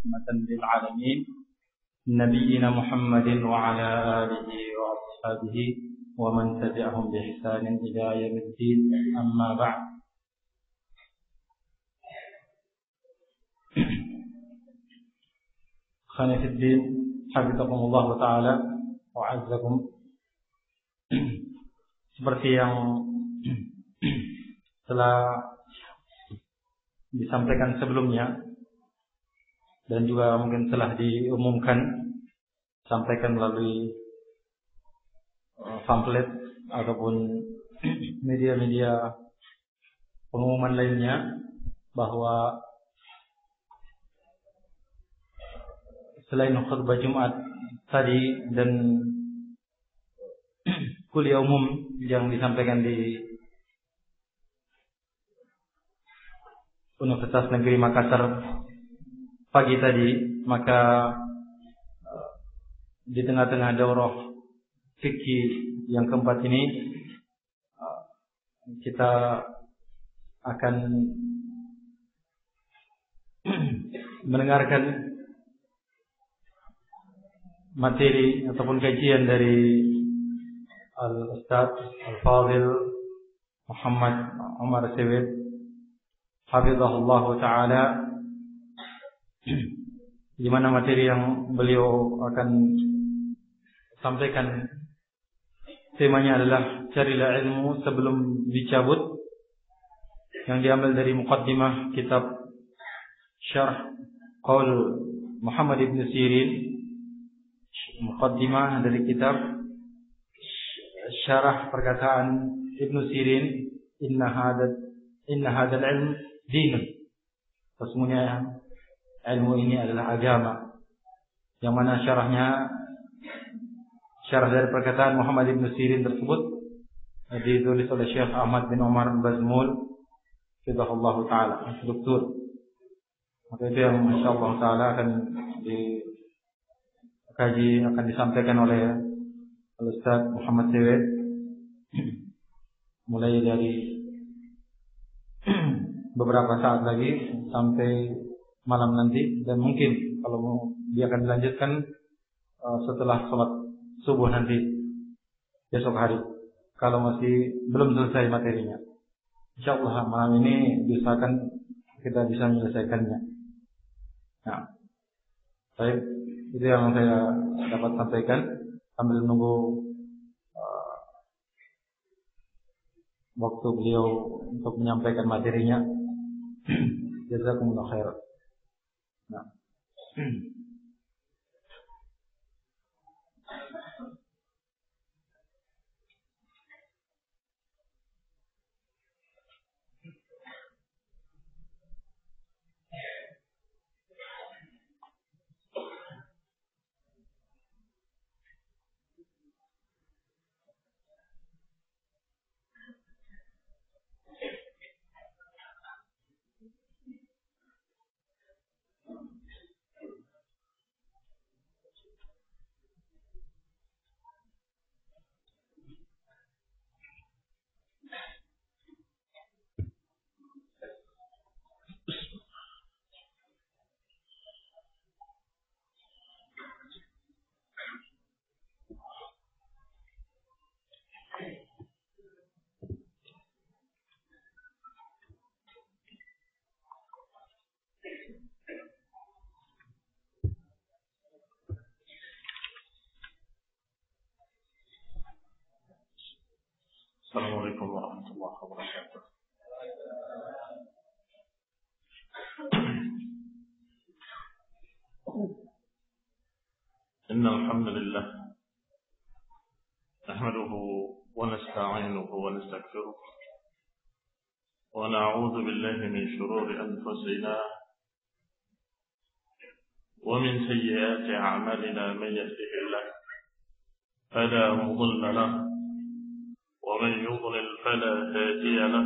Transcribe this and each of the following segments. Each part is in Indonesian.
رحمة للعالمين نبينا محمد وعلى آله وأصحابه ومن تبعهم بإحسان إلى يوم الدين أما بعد. Khani fi din, hafizakumullah ta'ala wa azzakum. Seperti yang telah disampaikan sebelumnya dan juga mungkin telah diumumkan, sampaikan melalui pamflet ataupun media-media pengumuman lainnya, bahwa selain khutbah Jumat tadi dan kuliah umum yang disampaikan di Universitas Negeri Makassar pagi tadi, maka di tengah-tengah daurah fikih yang keempat ini kita akan mendengarkan materi ataupun kajian dari Al-Ustaz Al-Fadhil Muhammad Umar Sewet hafizahullah ta'ala, di mana materi yang beliau akan sampaikan temanya adalah carilah ilmu sebelum dicabut, yang diambil dari muqaddimah kitab Syarh Qaul Muhammad ibn Sirin, muqaddimah dari kitab syarah perkataan Ibn Sirin, inna hadzal ilm dinun, sesungguhnya ilmu ini adalah agama, yang mana syarah dari perkataan Muhammad ibn Sirin tersebut ditulis oleh Syekh Ahmad bin Umar Bazmul hafizahullah taala, doktor. Maka itu yang insyaallah taala akan dikaji, akan disampaikan oleh Al-Ustaz Muhammad Sewet mulai dari beberapa saat lagi sampai malam nanti, dan mungkin kalau dia akan dilanjutkan setelah sholat subuh nanti besok hari, kalau masih belum selesai materinya. Insyaallah malam ini diusahakan kita bisa menyelesaikannya. Nah, baik, itu yang saya dapat sampaikan sambil menunggu waktu beliau untuk menyampaikan materinya. Jazakumullah khairan. Nah. Assalamualaikum warahmatullahi wabarakatuh. Innal hamdalillah nahmaduhu wa nasta'inuhu wa nastaghfiruh wa na'udzu billahi min shururi anfusina wa min sayyiati a'malina, man yahdihillahu fala mudilla lahu ومن يضلل فلا هادي له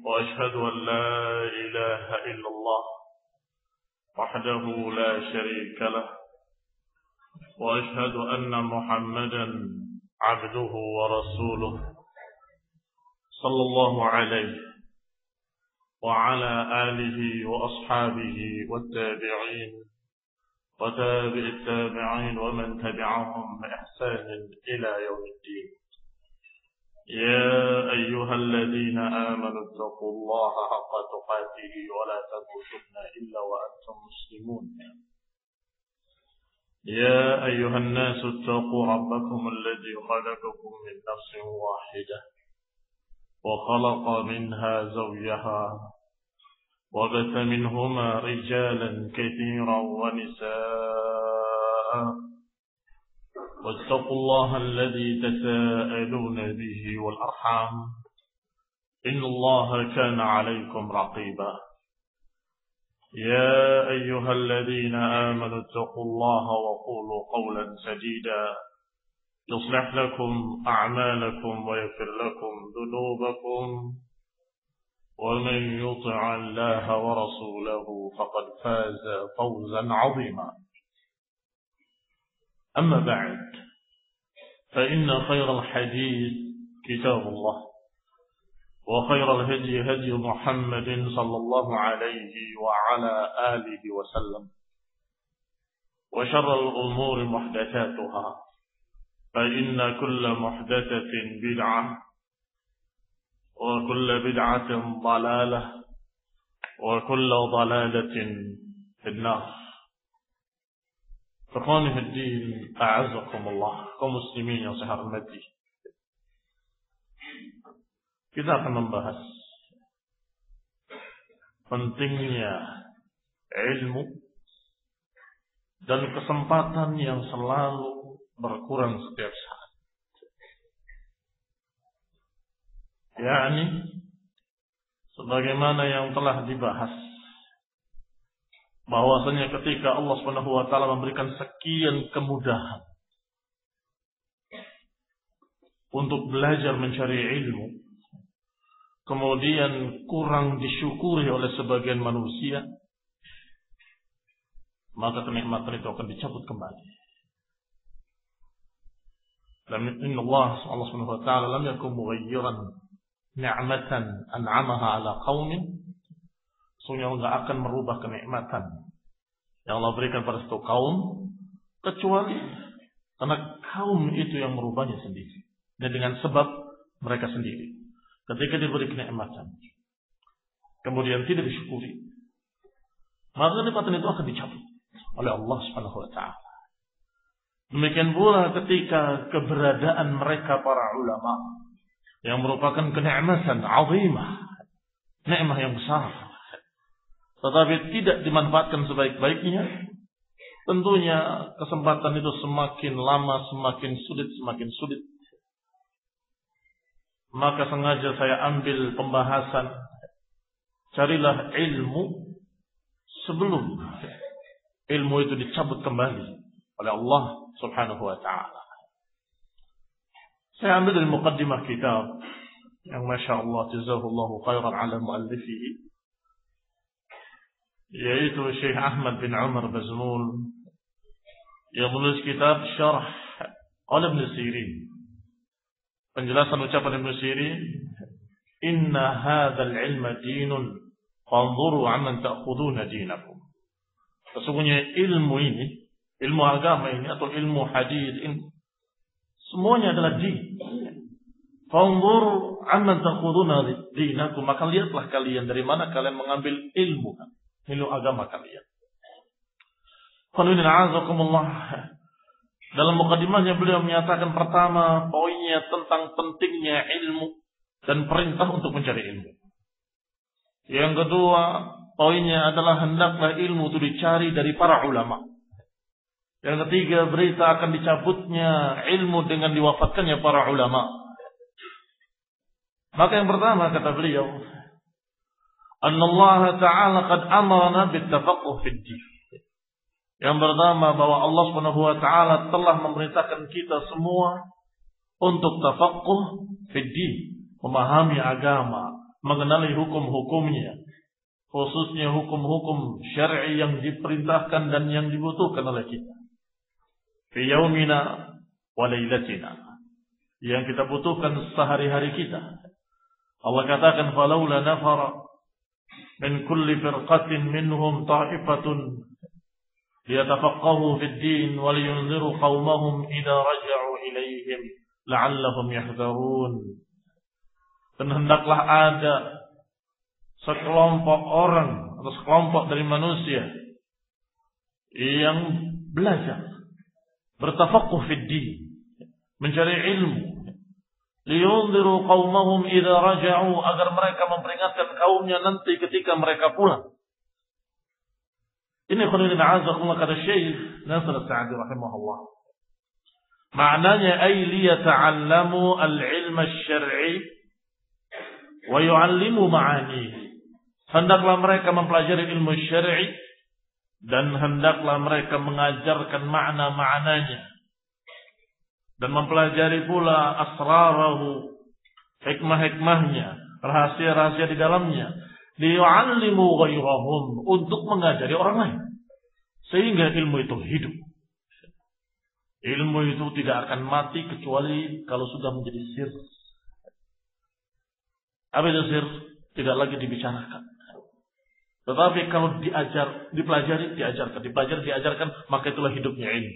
وأشهد أن لا إله إلا الله وحده لا شريك له وأشهد أن محمدا عبده ورسوله صلى الله عليه وعلى آله وأصحابه والتابعين وتابع التابعين ومن تبعهم بإحسان إلى يوم الدين. يا أيها الذين آمنوا اتقوا الله حق تقاته ولا تموتن إلا وأنتم مسلمون. يا أيها الناس اتقوا ربكم الذي خلقكم من نفس واحدة وخلق منها زوجها وبث منهما رجالا كثيرا ونساء واتقوا الله الذي تساءلون به والأرحام إن الله كان عليكم رقيبا. يا أيها الذين آمنوا اتقوا الله وقولوا قولا سديدا يصلح لكم أعمالكم ويغفر لكم ذنوبكم ومن يطع الله ورسوله فقد فاز فوزا عظيما. أما بعد فإن خير الحديث كتاب الله وخير الهدي هدي محمد صلى الله عليه وعلى آله وسلم وشر الأمور محدثاتها فإن كل محدثة بدعة وكل بدعة ضلالة وكل ضلالة في النار. Ikhwani fi din, a'azzakumullah, kaum muslimin yang saya hormati. Kita akan membahas pentingnya ilmu dan kesempatan yang selalu berkurang setiap saat. Yani sebagaimana yang telah dibahas bahwasanya ketika Allah Subhanahu wa taala memberikan sekian kemudahan untuk belajar mencari ilmu, kemudian kurang disyukuri oleh sebagian manusia, maka kenikmatan itu akan dicabut kembali. Dan inna Allah Subhanahu wa taala lam yakun mughayyiran ni'matan an'amaha 'ala qaumin. Sungguh enggak akan merubah kenikmatan yang Allah berikan pada satu kaum kecuali karena kaum itu yang merubahnya sendiri dan dengan sebab mereka sendiri. Ketika diberi kenikmatan kemudian tidak disyukuri, maka kenikmatan itu akan dicabut oleh Allah Subhanahu wa taala. Demikian pula ketika keberadaan mereka para ulama yang merupakan kenikmatan azimah, nikmat yang besar, tetapi tidak dimanfaatkan sebaik-baiknya, tentunya kesempatan itu semakin lama semakin sulit. Maka sengaja saya ambil pembahasan carilah ilmu sebelum ilmu itu dicabut kembali oleh Allah Subhanahu wa taala. Saya ambil dari muqaddimah kitab yang Masya Allah jazahullahu khairan ala muallifihi, yaitu Syekh Ahmad bin Umar Bazmul yang menulis kitab Syarh oleh Ibn Sirin. Penjelasan ucapan Ibn Sirin, inna hadzal ilma dinun fanzuru amman ta'khuduna dinakum. Sesungguhnya ilmu ini, ilmu agama ini atau ilmu hadis ini semuanya adalah din. Fanzuru amman ta'khuduna dinakum, maka lihatlah kalian dari mana kalian mengambil ilmu agama kalian. Dalam mukadimahnya beliau menyatakan pertama poinnya tentang pentingnya ilmu dan perintah untuk mencari ilmu. Yang kedua poinnya adalah hendaklah ilmu itu dicari dari para ulama. Yang ketiga berita akan dicabutnya ilmu dengan diwafatkannya para ulama. Maka yang pertama kata beliau, Anna Allah Ta'ala qad amarna bittafaqquh fid din. Yang pertama bahwa Allah Subhanahu wa taala telah memerintahkan kita semua untuk tafaqquh fid din, memahami agama, mengenali hukum-hukumnya, khususnya hukum-hukum syar'i yang diperintahkan dan yang dibutuhkan oleh kita. Fi yaumina wa lailatina, yang kita butuhkan sehari-hari kita. Allah katakan falaula nafara min kulli firqatin minhum ta'ifatun liyatafaqahu fid din wa liyunziru qaumahum idza raja'u ilaihim la'allahum yahdharun. Dan hendaklah ada sekelompok orang atau sekelompok dari manusia yang belajar, bertafaqquh fid din, mencari ilmu, liyunziru qaumahum idza raja'u, agar mereka memperingatkan kaumnya nanti ketika mereka pulang. Ini khairin a'azakumullah, kata Syekh Nasir As-Sa'di rahimahullah. Maknanya ay liyata'allamu al-ilm asy-syar'i wa yu'allimu ma'anihi. Hendaklah mereka mempelajari ilmu syar'i dan hendaklah mereka mengajarkan makna-maknanya dan mempelajari pula asrarahu, hikmah-hikmahnya, rahasia-rahasia di dalamnya, liyu'allimu ghairahum, untuk mengajari orang lain, sehingga ilmu itu hidup. Ilmu itu tidak akan mati kecuali kalau sudah menjadi sir. Apa itu sir? Tidak lagi dibicarakan. Tetapi kalau dipelajari, diajarkan, maka itulah hidupnya ilmu.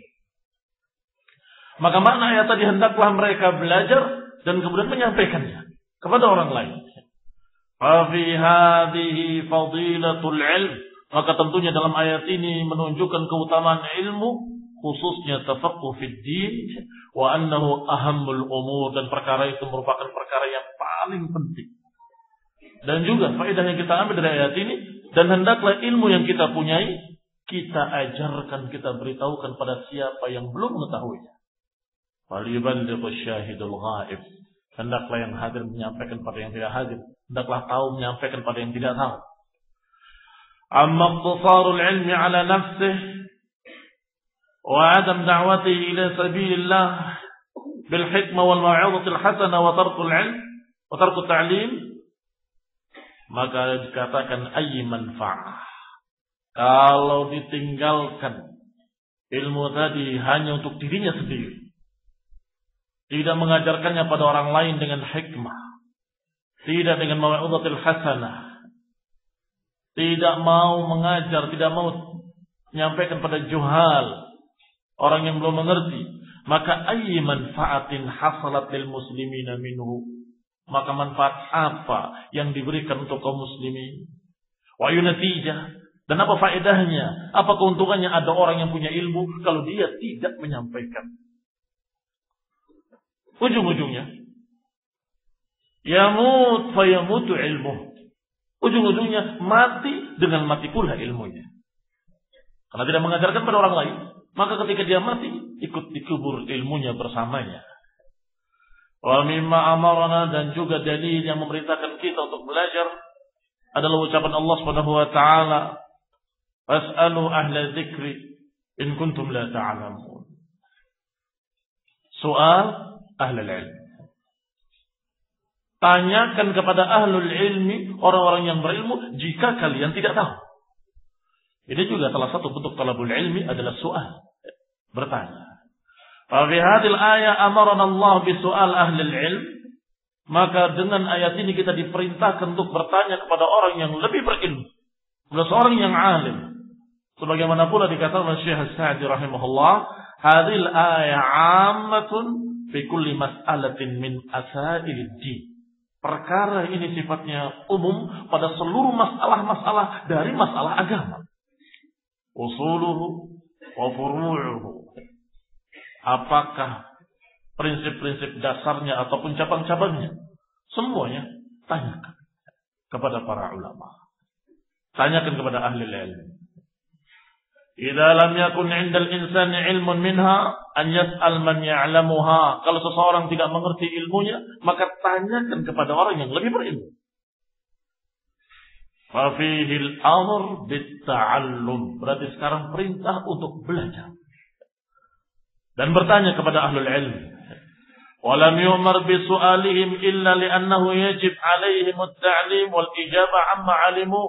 Maka makna ayat tadi, hendaklah mereka belajar dan kemudian menyampaikannya kepada orang lain. Fa fi hadhihi fadilatul ilm, maka tentunya dalam ayat ini menunjukkan keutamaan ilmu, khususnya tafaqquh fid din, wa annahu ahammul umur, dan perkara itu merupakan perkara yang paling penting. Dan juga faedah yang kita ambil dari ayat ini, dan hendaklah ilmu yang kita punyai kita ajarkan, kita beritahukan pada siapa yang belum mengetahuinya. Falyuballigh syahidul ghaib, hendaklah yang hadir menyampaikan pada yang tidak hadir, hendaklah tahu menyampaikan pada yang tidak tahu. Amma iqtisarul ilmi ala nafsihi wa adam da'watihi ila sabilillah bil hikmah wal mau'izatil hasanah wa tarkul ilm wa tarkut ta'lim, maka dikatakan ayyi manfa'ah. Kalau ditinggalkan ilmu tadi hanya untuk dirinya sendiri, tidak mengajarkannya pada orang lain dengan hikmah, tidak dengan mau'izatil hasanah, tidak mau mengajar, tidak mau menyampaikan pada juhal, orang yang belum mengerti, maka ayyi manfaatin hasalat lil muslimina minhu, maka manfaat apa yang diberikan untuk kaum muslimin? Wa yunatijah, dan apa faedahnya, apa keuntungannya ada orang yang punya ilmu kalau dia tidak menyampaikan? Ujung-ujungnya yamut fayamutu ilmuh, ujung-ujungnya mati dengan mati pula ilmunya, karena tidak mengajarkan pada orang lain. Maka ketika dia mati, ikut dikubur ilmunya bersamanya. Wa mimma amarna, dan juga dalil yang memerintahkan kita untuk belajar adalah ucapan Allah Subhanahu wa taala, fas'alu ahla dzikri in kuntum la ta'lamun. Soal ahlul ilm, tanyakan kepada ahlul ilmi, orang-orang yang berilmu, jika kalian tidak tahu. Ini juga salah satu bentuk talabul ilmi adalah soal, bertanya. Fa fi hadhil ayat amarana Allah bi su'al ahlul ilm, maka dengan ayat ini kita diperintahkan untuk bertanya kepada orang yang lebih berilmu, kepada seorang yang alim. Sebagaimana pula dikatakan oleh Syekh As-Sa'di rahimahullah, hadhil ayat 'ammatun fi kulli mas'alatin min asailid din. Perkara ini sifatnya umum pada seluruh masalah-masalah dari masalah agama. Usuluhu wa furu'uhu. Apakah prinsip-prinsip dasarnya ataupun cabang-cabangnya? Semuanya tanyakan kepada para ulama. Tanyakan kepada ahli ilmu. Idza lam yakun 'indal insani 'ilmun minha an yas'al man ya'lamuha. Kalau seseorang tidak mengerti ilmunya, maka tanyakan kepada orang yang lebih berilmu. Fa fihi al-amr bit-ta'allum. Berarti sekarang perintah untuk belajar dan bertanya kepada ahlul ilm. Wa lam yu'mar bi su'alihim illa li'annahu yajib 'alaihim at-ta'lim wal ijabah 'amma 'alimu.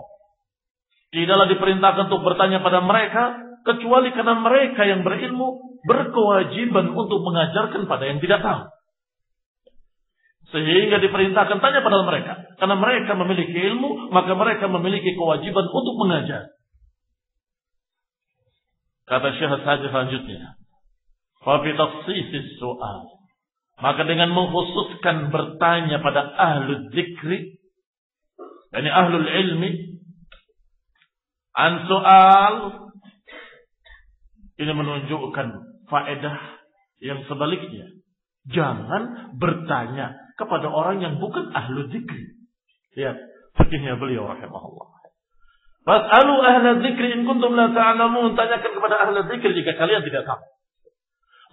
Tidaklah diperintahkan untuk bertanya pada mereka, kecuali karena mereka yang berilmu berkewajiban untuk mengajarkan pada yang tidak tahu. Sehingga diperintahkan tanya pada mereka. Karena mereka memiliki ilmu, maka mereka memiliki kewajiban untuk mengajar. Kata Syekh Sa'di selanjutnya, fa fi takhsisis soal. Maka dengan mengkhususkan bertanya pada ahlul dzikri, yakni ahlul ilmi, an soal, ini menunjukkan faedah yang sebaliknya. Jangan bertanya kepada orang yang bukan ahlul dzikri. Lihat fikihnya beliau rahimahullah. Fas'alu ahla dzikri in kuntum la ta'lamun. Tanyakan kepada ahla dzikir jika kalian tidak tahu.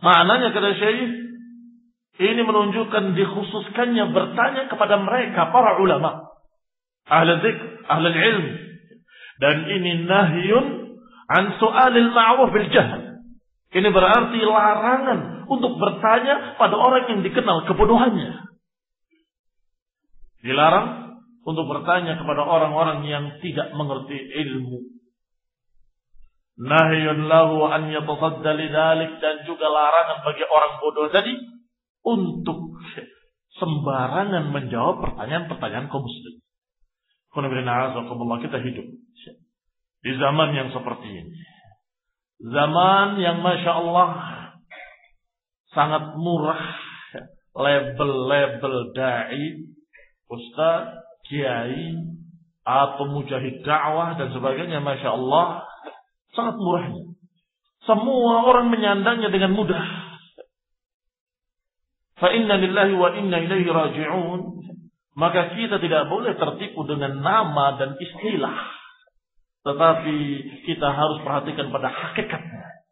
Maknanya kata Syekh, ini menunjukkan dikhususkannya bertanya kepada mereka para ulama, ahla dzikr, ahli ilm. Dan ini nahyun an su'alil ma'ruf bil jahl. Ini berarti larangan untuk bertanya pada orang yang dikenal kebodohannya. Dilarang untuk bertanya kepada orang-orang yang tidak mengerti ilmu. Nahyun lahu an yatasadda lidzalik, dan juga larangan bagi orang bodoh tadi untuk sembarangan menjawab pertanyaan-pertanyaan kaum muslim. Kita hidup di zaman yang seperti ini. Zaman yang Masya Allah sangat murah, label-label da'i, ustaz, kiai, atau mujahid dakwah dan sebagainya, Masya Allah sangat murahnya. Semua orang menyandangnya dengan mudah. Fa inna lillahi wa inna ilaihi raji'un. Maka kita tidak boleh tertipu dengan nama dan istilah, tetapi kita harus perhatikan pada hakikatnya.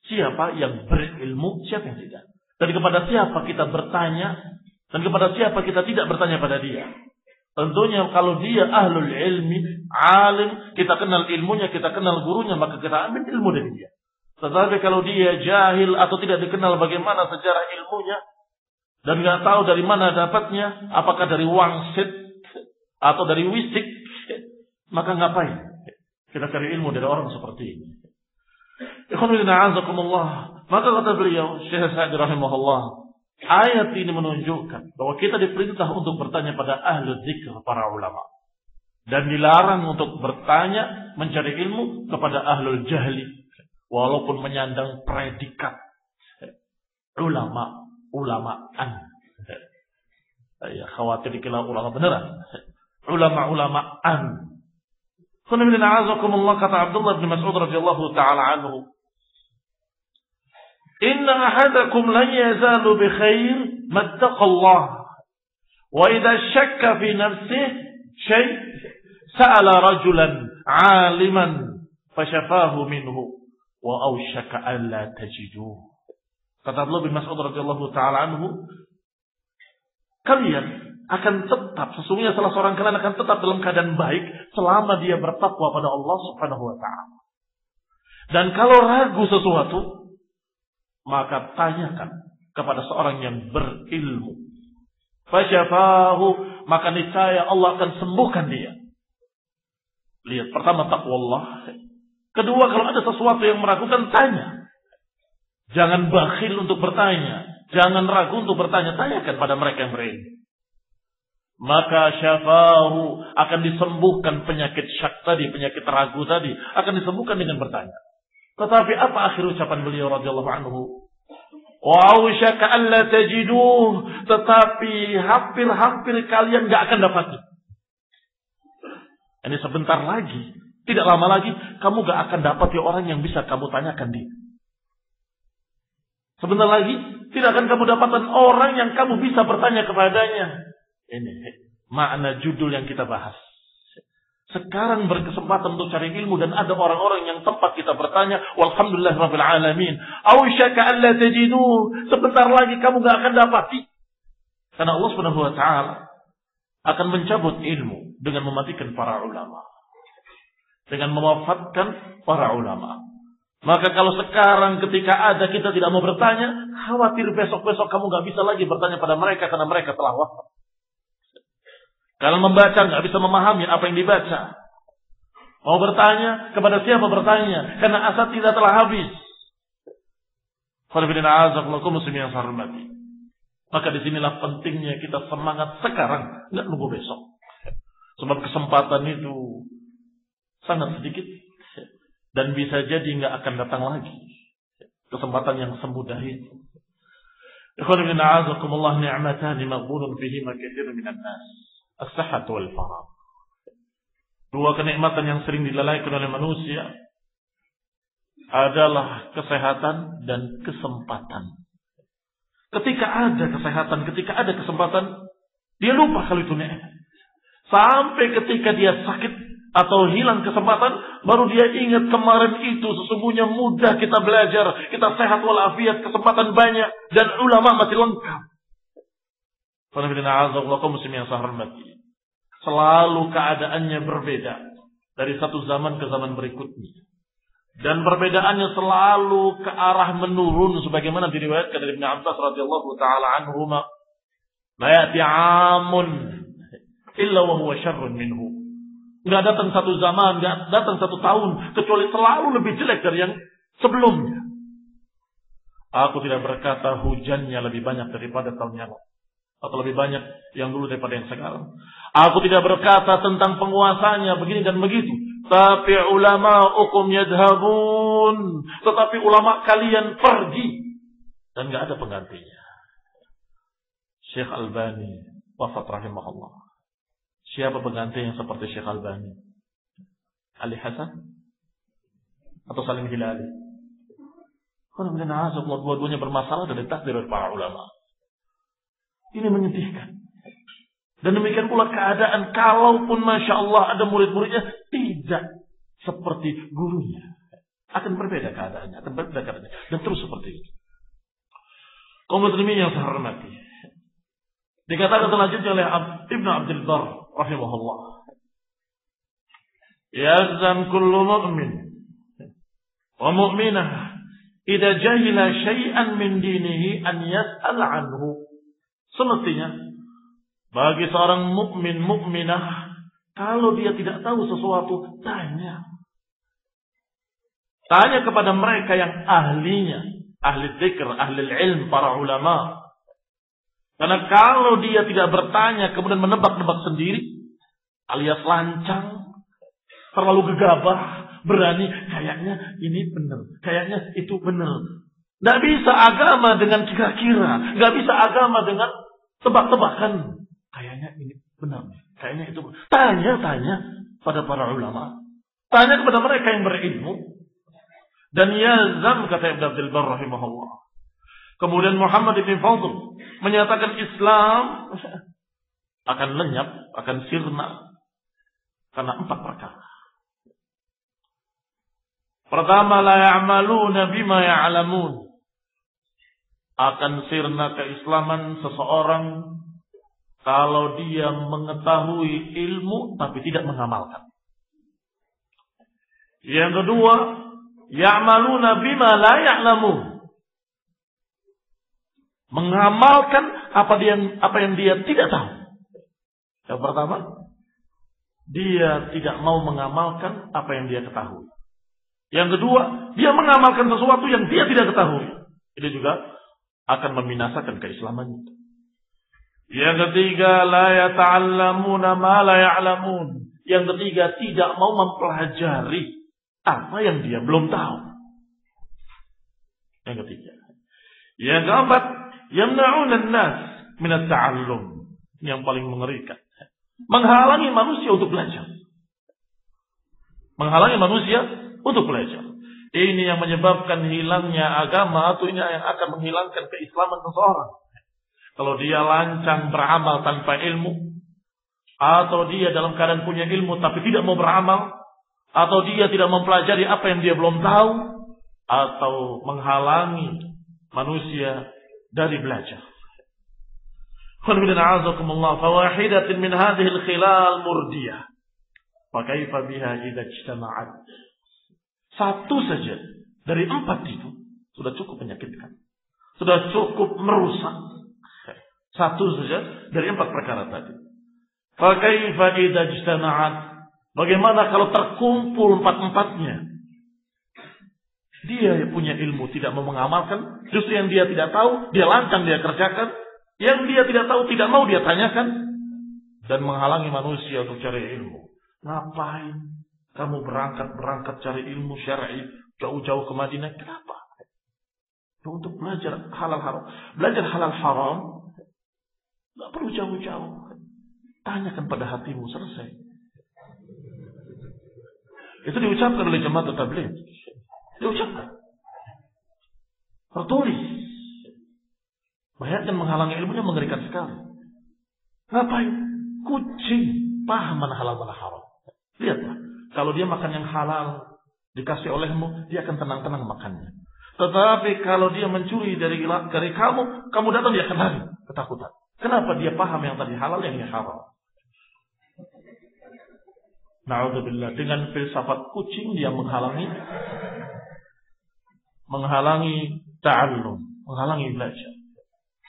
Siapa yang berilmu, siapa yang tidak. Dan kepada siapa kita bertanya, dan kepada siapa kita tidak bertanya pada dia. Tentunya kalau dia ahlul ilmi, alim, kita kenal ilmunya, kita kenal gurunya, maka kita ambil ilmu dari dia. Tetapi kalau dia jahil atau tidak dikenal bagaimana sejarah ilmunya, dan nggak tahu dari mana dapatnya, apakah dari wangsit atau dari wisik, maka ngapain kita cari ilmu dari orang seperti ini? Maka kata beliau Syekh Sa'di rahimahullah, ayat ini menunjukkan bahwa kita diperintah untuk bertanya pada ahli dzikr, para ulama, dan dilarang untuk bertanya mencari ilmu kepada ahlul jahli, walaupun menyandang predikat ulamaan. Ya, khawatir dikira ulama beneran. Ulama-ulamaan. Kata Abdullah bin Mas'ud radhiyallahu taala anhu, inna ahadakum lan yazalu bi khair mattaqallah wa idza shakka fi nafsihi shay sa'ala rajulan 'aliman fashafahu minhu wa awshaka an la tajiduhu. Kata Abdullah bin Mas'ud radhiyallahu taala anhu, kalian akan tetap, sesungguhnya salah seorang kalian akan tetap dalam keadaan baik selama dia bertakwa pada Allah Subhanahu wa taala. Dan kalau ragu sesuatu, maka tanyakan kepada seorang yang berilmu. Fasyafahu, maka niscaya Allah akan sembuhkan dia. Lihat, pertama takwa Allah. Kedua, kalau ada sesuatu yang meragukan, tanya. Jangan bakhil untuk bertanya. Jangan ragu untuk bertanya. Tanyakan pada mereka yang berilmu. Maka syafahu, akan disembuhkan penyakit syak tadi, penyakit ragu tadi, akan disembuhkan dengan bertanya. Tetapi apa akhir ucapan beliau radhiyallahu anhu? Wa ausyaka alla tajiduh, tetapi hampir-hampir kalian enggak akan dapati. Ini sebentar lagi, tidak lama lagi kamu enggak akan dapati orang yang bisa kamu tanyakan dia. Sebentar lagi tidak akan kamu dapatkan orang yang kamu bisa bertanya kepadanya. Ini makna judul yang kita bahas. Sekarang berkesempatan untuk cari ilmu dan ada orang-orang yang tempat kita bertanya. Walhamdulillah rabbil alamin. Ausyaka alla tajidu. Sebentar lagi kamu gak akan dapati. Karena Allah Subhanahu wa taala akan mencabut ilmu dengan mematikan para ulama. Dengan mewafatkan para ulama. Maka kalau sekarang ketika ada kita tidak mau bertanya, khawatir besok-besok kamu gak bisa lagi bertanya pada mereka karena mereka telah wafat. Kalau membaca nggak bisa memahami apa yang dibaca. Mau bertanya kepada siapa bertanya? Karena asal tidak telah habis. Maka disinilah pentingnya kita semangat sekarang, nggak nunggu besok. Sebab kesempatan itu sangat sedikit dan bisa jadi nggak akan datang lagi. Kesempatan yang semudah itu. Ikhwan bin a'azakumullah ni'matani maghbunun fihima katsirun minan nas. As-sihhatu wal faragh. Dua kenikmatan yang sering dilalaikan oleh manusia adalah kesehatan dan kesempatan. Ketika ada kesehatan, ketika ada kesempatan, dia lupa kalau itu nikmat. Sampai ketika dia sakit atau hilang kesempatan, baru dia ingat kemarin itu sesungguhnya mudah kita belajar, kita sehat walafiat, kesempatan banyak, dan ulama masih lengkap. Selalu keadaannya berbeda dari satu zaman ke zaman berikutnya. Dan perbedaannya selalu ke arah menurun sebagaimana diriwayatkan dari Ibnu Abbas radhiyallahu taala anhuma, la ya'ti 'amun illa wa huwa syarrun minhu. Enggak datang satu zaman, enggak datang satu tahun kecuali selalu lebih jelek dari yang sebelumnya. Aku tidak berkata hujannya lebih banyak daripada tahun yang lalu atau lebih banyak yang dulu daripada yang sekarang. Aku tidak berkata tentang penguasanya begini dan begitu. Tapi ulama hukum yadhabun. Tetapi ulama kalian pergi. Dan gak ada penggantinya. Syekh Albani wafat rahimahullah. Siapa pengganti yang seperti Syekh Albani? Ali Hasan? Atau Salim Hilali? Karena dua-duanya bermasalah dari takdir para ulama. Ini menyedihkan. Dan demikian pula keadaan kalaupun Masya Allah ada murid-muridnya tidak seperti gurunya. Akan berbeda keadaannya. Dan terus seperti itu. Kaum muslimin yang saya hormati. Dikatakan selanjutnya oleh Ibnu Abdul Barr rahimahullah. Yazan kullu mu'min wa mu'minah idza jahila syai'an min dinihi an yas'al anhu. Semestinya bagi seorang mukmin mukminah, kalau dia tidak tahu sesuatu, tanya kepada mereka yang ahlinya, ahli dzikr, ahli ilm, para ulama. Karena kalau dia tidak bertanya kemudian menebak-nebak sendiri, alias lancang, terlalu gegabah, berani, kayaknya ini benar, kayaknya itu benar. Nggak bisa agama dengan kira-kira, nggak bisa agama dengan tebak-tebakan. Kayaknya ini benar, kayaknya itu benar. Tanya pada para ulama, tanya kepada mereka yang berilmu. Dan yazam, kata Ibnu Abdul Barr rahimahullah. Kemudian Muhammad bin Fadl menyatakan Islam akan lenyap, akan sirna karena 4 perkara. Pertama, la ya'maluna bima ya'lamun. Akan sirna keislaman seseorang kalau dia mengetahui ilmu tapi tidak mengamalkan. Yang kedua, ya'maluna bima la ya'lamun. Mengamalkan apa yang dia tidak tahu. Yang pertama, dia tidak mau mengamalkan apa yang dia ketahui. Yang kedua, dia mengamalkan sesuatu yang dia tidak ketahui. Ini juga akan membinasakan keislamannya. Yang ketiga, la yata'allamuna ma la ya'lamun. Yang ketiga, tidak mau mempelajari apa yang dia belum tahu. Yang ketiga. Yang keempat, yamna'una an-nas min at-ta'allum. Yang paling mengerikan. Menghalangi manusia untuk belajar. Menghalangi manusia untuk belajar. Ini yang menyebabkan hilangnya agama atau ini yang akan menghilangkan keislaman seseorang. Kalau dia lancang beramal tanpa ilmu, atau dia dalam keadaan punya ilmu tapi tidak mau beramal, atau dia tidak mempelajari apa yang dia belum tahu, atau menghalangi manusia dari belajar. Fawahidatin min hadhihi al-khilal murdiyah. Fa kaifa biha idza ijtama'at. Satu saja dari 4 itu sudah cukup menyakitkan. Sudah cukup merusak. Satu saja dari 4 perkara tadi. Fa kaifa idza ijtama'at. Bagaimana kalau terkumpul 4-4-nya? Dia yang punya ilmu tidak mau mengamalkan, justru yang dia tidak tahu, dia lancang dia kerjakan, Yang dia tidak tahu, tidak mau dia tanyakan. Dan menghalangi manusia untuk cari ilmu. Ngapain kamu berangkat cari ilmu syar'i jauh-jauh ke Madinah? Kenapa? Untuk belajar halal haram. Belajar halal haram nggak perlu jauh-jauh. Tanyakan pada hatimu, selesai. Itu diucapkan oleh jemaat tabligh. Diucapkan. Tertulis. Bayangkan menghalangi ilmunya mengerikan sekali. Ngapain? Kucing paham mana halal mana haram. Lihatlah, kalau dia makan yang halal dikasih olehmu, dia akan tenang-tenang makannya. Tetapi kalau dia mencuri dari kamu datang, dia akan lari ketakutan. Kenapa? Dia paham yang tadi halal, yang ini haram. Na'udzubillah, dengan filsafat kucing dia menghalangi ta'allum, menghalangi belajar.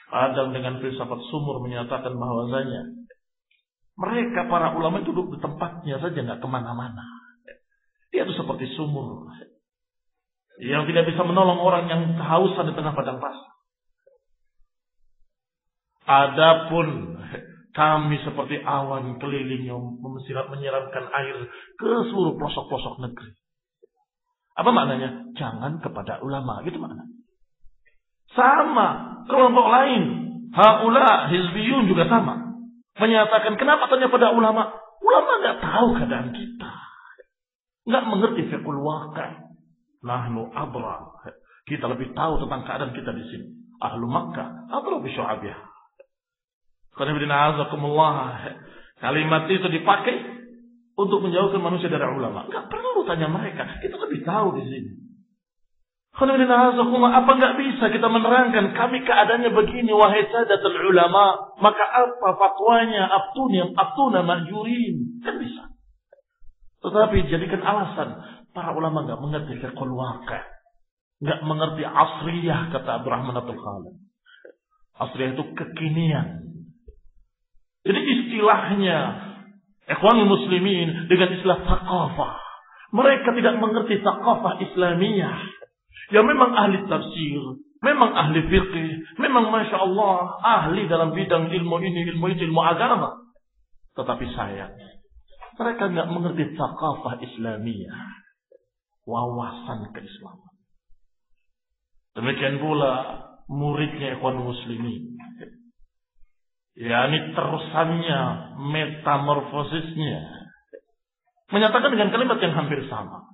Adam dengan filsafat sumur menyatakan bahwasanya mereka para ulama itu duduk di tempatnya saja, nggak kemana-mana. Dia itu seperti sumur yang tidak bisa menolong orang yang kehausan di tengah padang pasir. Adapun kami seperti awan keliling yang menyiramkan air ke seluruh pelosok-pelosok negeri. Apa maknanya? Jangan kepada ulama, gitu maknanya. Sama kelompok lain, haula hizbiyun juga sama. Menyatakan kenapa tanya pada ulama? Ulama nggak tahu keadaan kita, nggak mengerti fiqhul waqi'. Nahnu adra, kita lebih tahu tentang keadaan kita di sini. Ahlu Makkah adra bi syu'abiha. Kalimat itu dipakai untuk menjauhkan manusia dari ulama. Nggak perlu tanya mereka, kita lebih tahu di sini. Apa nggak bisa kita menerangkan kami keadaannya begini, wahai sadatul ulama, maka apa fatwanya? Aftuna mahjurin, kan bisa. Tetapi jadikan alasan para ulama nggak mengerti fiqhul waqi', nggak mengerti asriyah, kata Abdurrahman Abdul Khalid. Asriyah itu kekinian. Jadi istilahnya ikhwanul muslimin dengan istilah thaqafah. Mereka tidak mengerti thaqafah Islamiyah. Ya memang ahli tafsir, memang ahli fiqh, memang Masya Allah ahli dalam bidang ilmu ini, ilmu itu, ilmu agama. Tetapi sayang, mereka nggak mengerti thaqafah Islamiyah, wawasan keislaman. Demikian pula muridnya ikhwan muslimin, yakni terusannya, metamorfosisnya, menyatakan dengan kalimat yang hampir sama.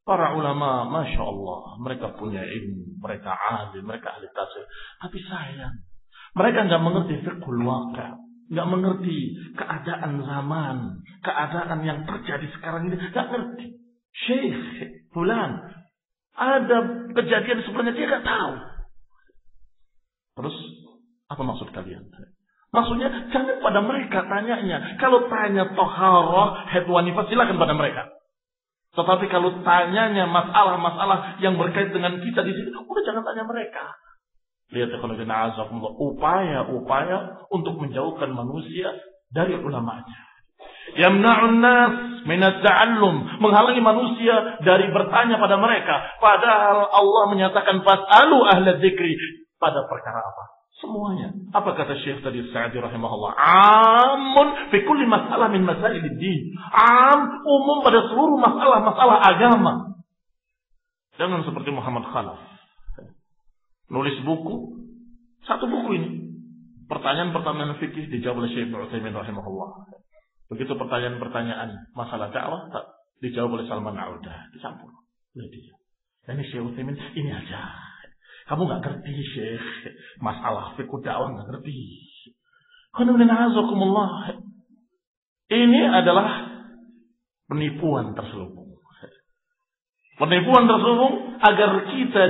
Para ulama, Masya Allah, mereka punya ilmu, mereka alim, mereka ahli tafsir. Tapi sayang, mereka nggak mengerti fiqhul waqi', nggak mengerti keadaan zaman, keadaan yang terjadi sekarang ini, nggak ngerti. Syekh fulan, ada kejadian sebenarnya dia nggak tahu. Terus apa maksud kalian? Maksudnya jangan pada mereka tanyanya. Kalau tanya toharoh, haid wa nifas, silakan pada mereka. Tetapi kalau tanyanya masalah-masalah yang berkait dengan kita di sini, udah jangan tanya mereka. Lihat upaya-upaya untuk menjauhkan manusia dari ulamanya. Yamna'un nas minat ta'allum, menghalangi manusia dari bertanya pada mereka. Padahal Allah menyatakan fas'alu ahla dzikri, pada perkara apa? Semuanya. Apa kata Syekh tadi Sa'di rahimahullah? Amun fi kulli masalah min masailid din. Umum pada seluruh masalah-masalah agama. Jangan seperti Muhammad Khalaf. Nulis buku, satu buku ini. Pertanyaan-pertanyaan fikih dijawab oleh Syekh Utsaimin rahimahullah. Begitu pertanyaan-pertanyaan masalah dakwah dijawab oleh Salman Audah. Dicampur oleh dia. Dan ini Syekh Utsaimin ini aja. Kamu nggak ngerti Syekh, masalah fikih dakwah nggak ngerti. Ini adalah penipuan terselubung. Penipuan terselubung agar kita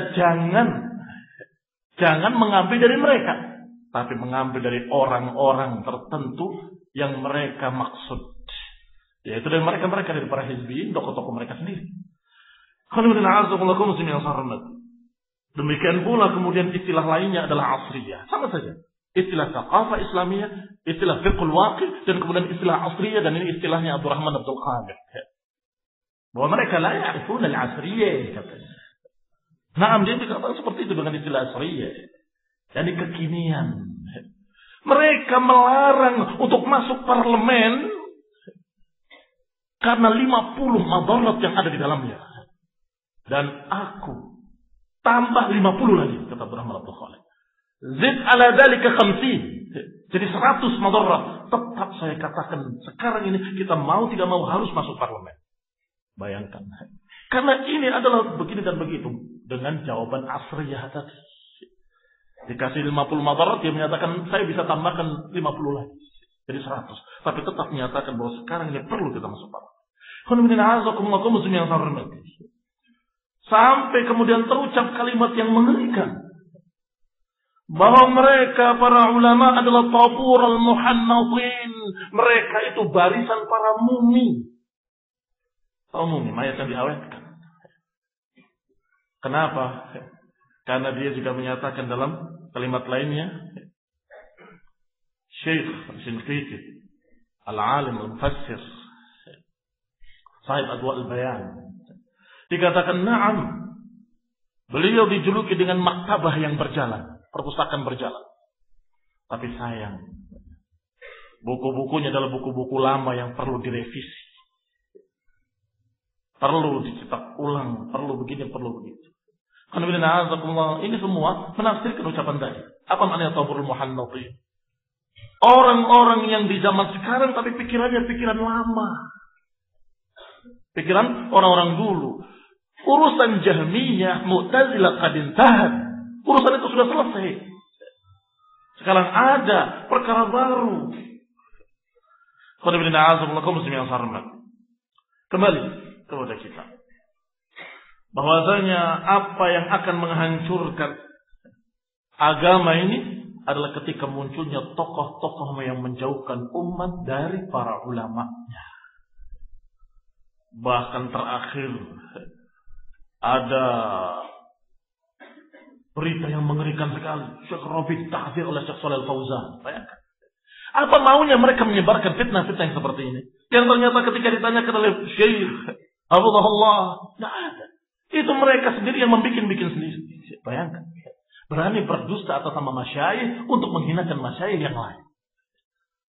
jangan mengambil dari mereka, tapi mengambil dari orang-orang tertentu yang mereka maksud, yaitu dari mereka dari para hizbiyin, tokoh-tokoh mereka sendiri. Demikian pula kemudian istilah lainnya adalah asriyah. Sama saja. Istilah thaqafah Islamiyah, istilah fiqhul waqi', dan kemudian istilah asriyah, dan ini istilahnya Abdurrahman Abdul Khalid. Bahwa mereka la ya'rifuna al-asriyah, katanya. Naam, dia dikatakan seperti itu dengan istilah asriyah. Jadi kekinian. Mereka melarang untuk masuk parlemen karena 50 madarat yang ada di dalamnya. Dan aku tambah 50 lagi, kata Muhammad Abdul Khalid. Zid ala dalika 50. Jadi 100 madarat. Tetap saya katakan sekarang ini kita mau tidak mau harus masuk parlemen. Bayangkan. Karena ini adalah begini dan begitu. Dengan jawaban asriyah tadi. Dikasih 50 madarat, dia menyatakan saya bisa tambahkan 50 lagi. Jadi 100. Tapi tetap menyatakan bahwa sekarang ini perlu kita masuk parlemen. Sampai kemudian terucap kalimat yang mengerikan. Bahwa mereka para ulama adalah tabur al-muhannatin. Mereka itu barisan para mumi. Oh, mumi, mayat yang diawetkan. Kenapa? Karena dia juga menyatakan dalam kalimat lainnya, Syekh Sinqiti, al-alim al-mufassir, sahib Adwa al-Bayan, dikatakan na'am, beliau dijuluki dengan maktabah yang berjalan, perpustakaan berjalan. Tapi sayang, buku-bukunya adalah buku-buku lama yang perlu direvisi. Perlu dicetak ulang, perlu begini, perlu begitu. Ini semua menafsirkan ucapan tadi. Apa maknanya taburul muhannatin? Orang-orang yang di zaman sekarang tapi pikirannya pikiran lama. Pikiran orang-orang dulu. Urusan Jahmiyah, Mu'tazilah qad intahat. Urusan itu sudah selesai. Sekarang ada perkara baru. Kembali kepada kita. Bahwasanya apa yang akan menghancurkan agama ini adalah ketika munculnya tokoh-tokoh yang menjauhkan umat dari para ulamanya. Bahkan terakhir ada berita yang mengerikan sekali. Syekh Rabi' tahdzir oleh Syekh Shalih Al-Fauzan. Bayangkan. Apa maunya mereka menyebarkan fitnah-fitnah yang seperti ini? Yang ternyata ketika ditanyakan oleh Syekh Abdullah, tidak ada. Itu mereka sendiri yang membikin sendiri. Bayangkan. Berani berdusta atas nama masyayikh untuk menghinakan masyayikh yang lain.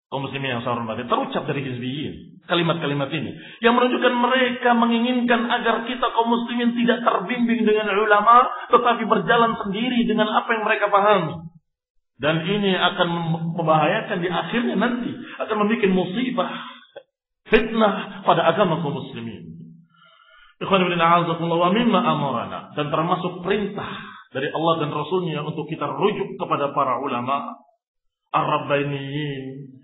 Kaum muslimin yang saya hormati, terucap dari hizbiyin kalimat-kalimat ini yang menunjukkan mereka menginginkan agar kita kaum muslimin tidak terbimbing dengan ulama, tetapi berjalan sendiri dengan apa yang mereka pahami. Dan ini akan membahayakan di akhirnya nanti, akan membuat musibah, fitnah pada agama kaum muslimin. Dan termasuk perintah dari Allah dan Rasulnya untuk kita rujuk kepada para ulama ar-rabbainiyin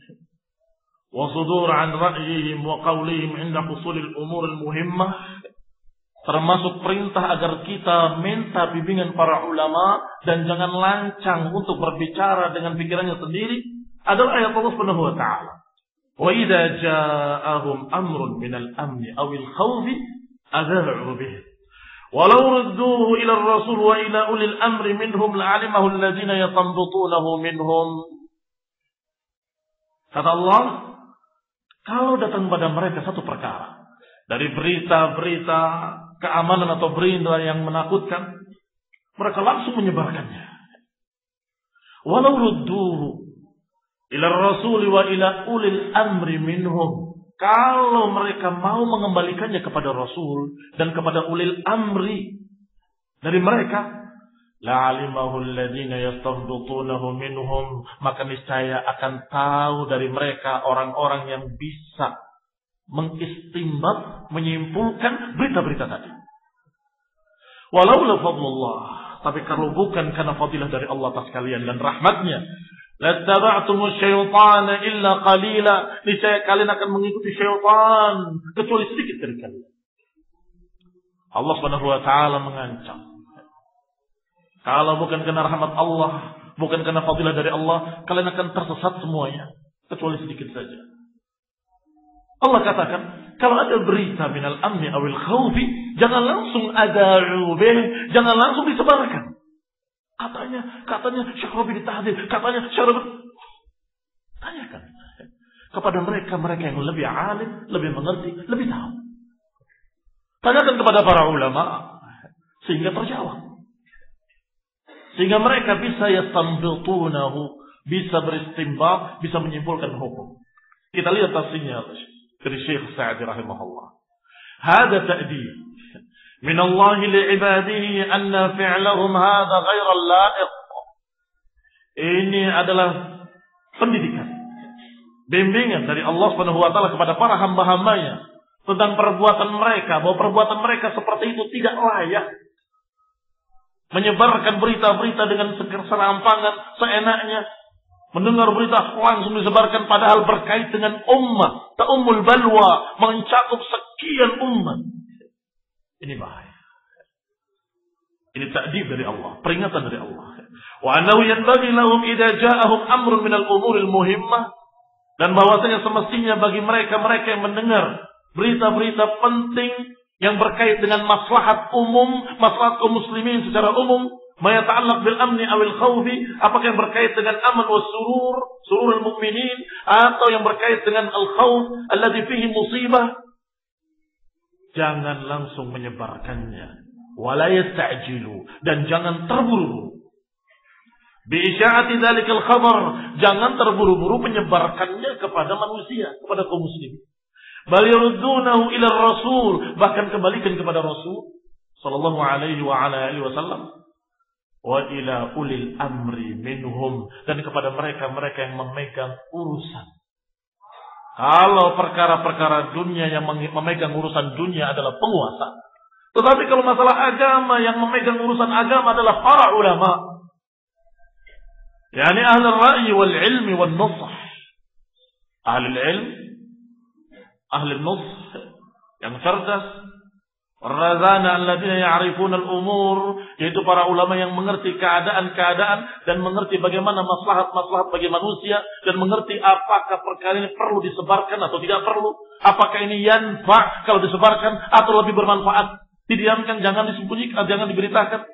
wa sudur an ra'yihim wa qawlihim inda husulil umuril muhimmah. Termasuk perintah agar kita minta bimbingan para ulama dan jangan lancang untuk berbicara dengan pikirannya sendiri adalah ayat Allah Subhanahu wa taala. Wa idza ja'ahum amrun minal amni awil khawfi أذاعوا به ولو ردوه إلى الرسول وإلى أولي الأمر منهم لعلمه الذين يستنبطونه منهم. Kata Allah, kalau datang pada mereka satu perkara dari berita-berita keamanan atau berita yang menakutkan, mereka langsung menyebarkannya. Walau rudduhu ila ar-rasul wa ila ulil amri minhum. Kalau mereka mau mengembalikannya kepada Rasul dan kepada ulil amri dari mereka, la'alimahu alladhina yastanbitunahu minhum, maka niscaya akan tahu dari mereka orang-orang yang bisa mengistimbat, menyimpulkan berita-berita tadi. Walau la fadlullah, tapi kalau bukan karena fadilah dari Allah atas kalian dan rahmatnya, lattaba'tumus syaitana illa qalila, niscaya kalian akan mengikuti syaitan kecuali sedikit dari kalian. Allah Subhanahu wa taala mengancam, kalau bukan karena rahmat Allah, bukan karena fadilah dari Allah, kalian akan tersesat semuanya kecuali sedikit saja. Allah katakan, kalau ada berita minal amni awil khawfi, jangan langsung ada'u bih, jangan langsung disebarkan. Katanya Syekh Rabi' ditahdzir, katanya Syekh Rabi'. Tanyakan kepada mereka yang lebih alim, lebih mengerti, lebih tahu. Tanyakan kepada para ulama sehingga terjawab. Sehingga mereka bisa yastanbitunahu, bisa beristinbat, bisa menyimpulkan hukum. Kita lihat tafsirnya dari Syekh Sa'di rahimahullah. Hada ta'dib min Allah li'ibadihi anna fi'lahum hadha ghairu la'iq. Ini adalah pendidikan, bimbingan dari Allah Subhanahu wa taala kepada para hamba-hambanya tentang perbuatan mereka, bahwa perbuatan mereka seperti itu tidak layak. Menyebarkan berita-berita dengan serampangan, seenaknya. Mendengar berita langsung disebarkan padahal berkait dengan ummah. Ta'ummul balwa, mencakup sekian ummah. Ini bahaya. Ini ta'dib dari Allah, peringatan dari Allah. Wa annahu yanbaghi lahum idza ja'ahum amrun minal umuril muhimmah, dan bahwasanya semestinya bagi mereka-mereka yang mendengar berita-berita penting yang berkait dengan maslahat umum, maslahat kaum muslimin secara umum, ma yata'allaq bil amni awil khawfi, apakah yang berkait dengan aman was surur, sururul mukminin, atau yang berkait dengan al khawf alladhi fihi musibah, jangan langsung menyebarkannya. Wala yasta'jilu, dan jangan terburu-buru. Bi isya'ati dzalikal khabar, jangan terburu-buru menyebarkannya kepada manusia, kepada kaum muslimin. Bal yurdunahu ila Rasul, bahkan kembalikan kepada Rasul sallallahu alaihi wa ala alihi wasallam, wa ila ulil amri minhum, dan kepada mereka-mereka yang memegang urusan. Kalau perkara-perkara dunia yang memegang urusan dunia adalah penguasa. Tetapi kalau masalah agama, yang memegang urusan agama adalah para ulama. Yani ahli ar-ra'yi wal ilmi wal nusah. Ahli ilm, ahli nusah, yang cerdas. Razana alladzina ya'rifuna al-umur, yaitu para ulama yang mengerti keadaan-keadaan dan mengerti bagaimana maslahat-maslahat bagi manusia, dan mengerti apakah perkara ini perlu disebarkan atau tidak perlu, apakah ini yanfa kalau disebarkan atau lebih bermanfaat didiamkan, jangan disembunyikan, jangan diberitakan.